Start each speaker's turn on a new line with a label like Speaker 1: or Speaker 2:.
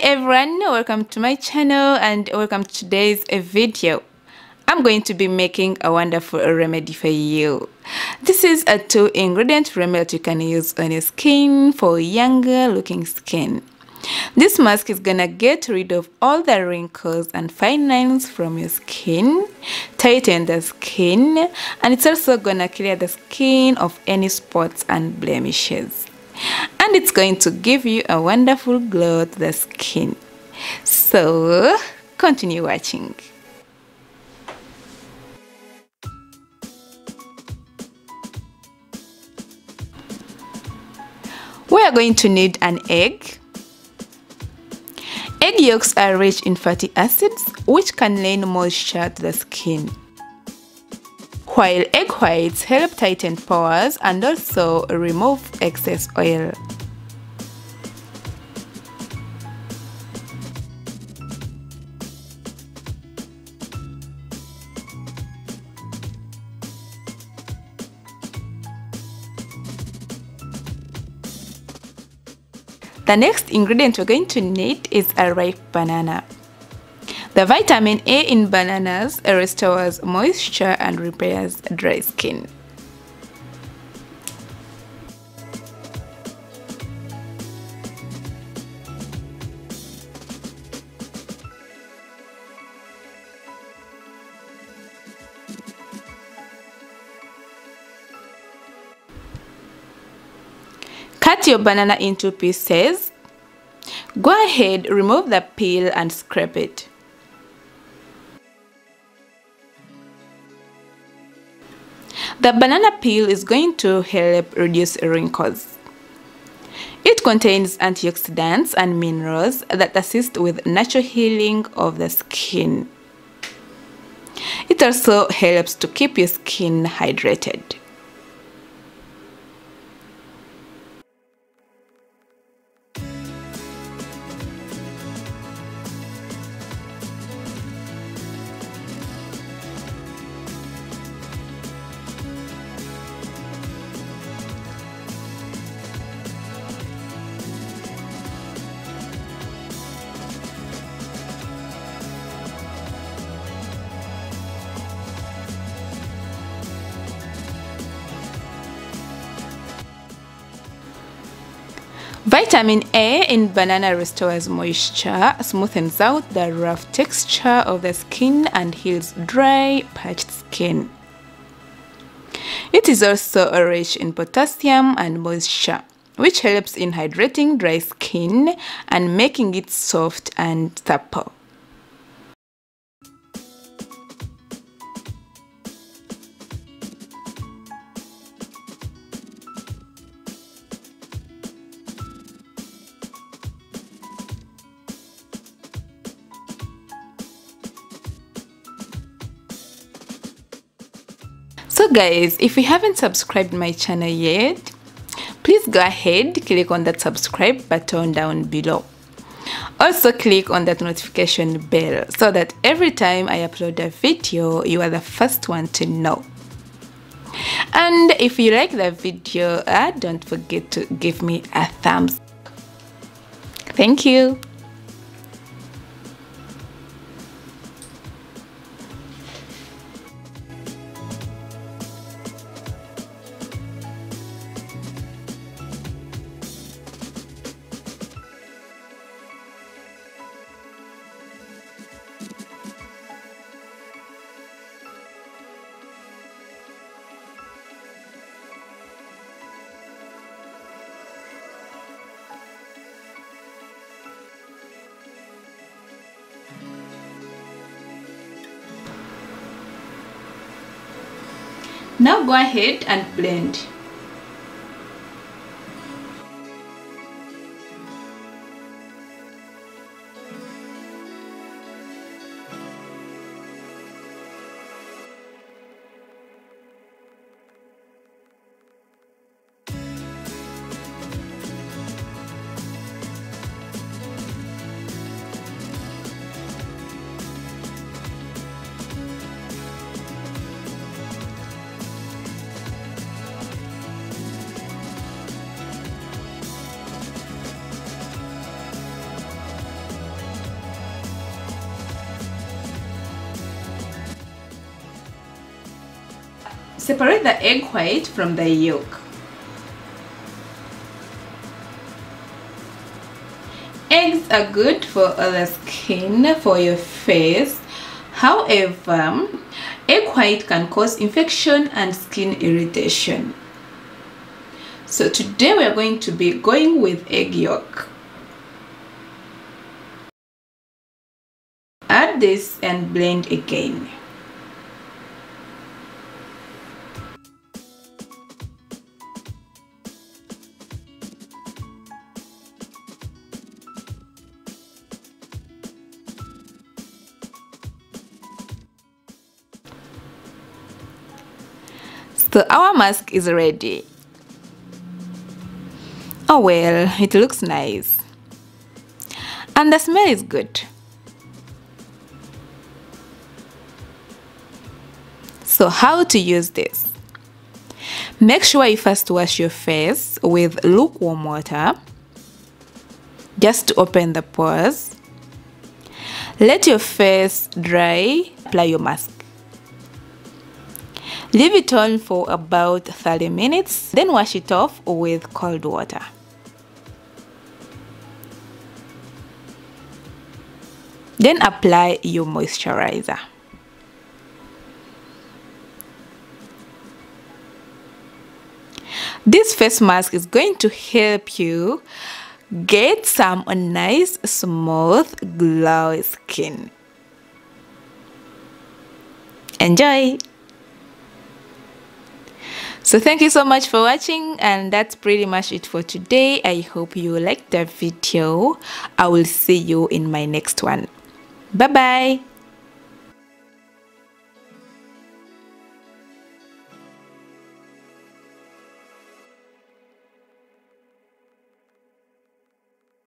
Speaker 1: everyone, welcome to my channel and welcome to today's video. I'm going to be making a wonderful remedy for you. This is a 2-ingredient remedy that you can use on your skin for younger looking skin. This mask is gonna get rid of all the wrinkles and fine lines from your skin, tighten the skin, and it's also gonna clear the skin of any spots and blemishes. And it's going to give you a wonderful glow to the skin. So continue watching. We are going to need an egg. Egg yolks are rich in fatty acids, which can lend moisture to the skin, while egg whites help tighten pores and also remove excess oil. The next ingredient we're going to need is a ripe banana. The vitamin A in bananas restores moisture and repairs dry skin. Cut your banana into pieces. Go ahead, remove the peel and scrape it. The banana peel is going to help reduce wrinkles. It contains antioxidants and minerals that assist with natural healing of the skin. It also helps to keep your skin hydrated. Vitamin A in banana restores moisture, smoothens out the rough texture of the skin, and heals dry, parched skin. It is also rich in potassium and moisture, which helps in hydrating dry skin and making it soft and supple. So guys, if you haven't subscribed my channel yet, please go ahead, click on that subscribe button down below. Also click on that notification bell so that every time I upload a video, you are the first one to know. And if you like the video, don't forget to give me a thumbs up. Thank you. Now go ahead and blend. Separate the egg white from the yolk. Eggs are good for the skin, for your face. However, egg white can cause infection and skin irritation. So today we are going to be going with egg yolk. Add this and blend again. So our mask is ready. Oh well, it looks nice. And the smell is good. So how to use this? Make sure you first wash your face with lukewarm water, just to open the pores. Let your face dry, apply your mask. Leave it on for about 30 minutes, then wash it off with cold water. Then apply your moisturizer. This face mask is going to help you get some nice, smooth, glowy skin. Enjoy! So thank you so much for watching, and that's pretty much it for today. I hope you liked the video. I will see you in my next one. Bye bye.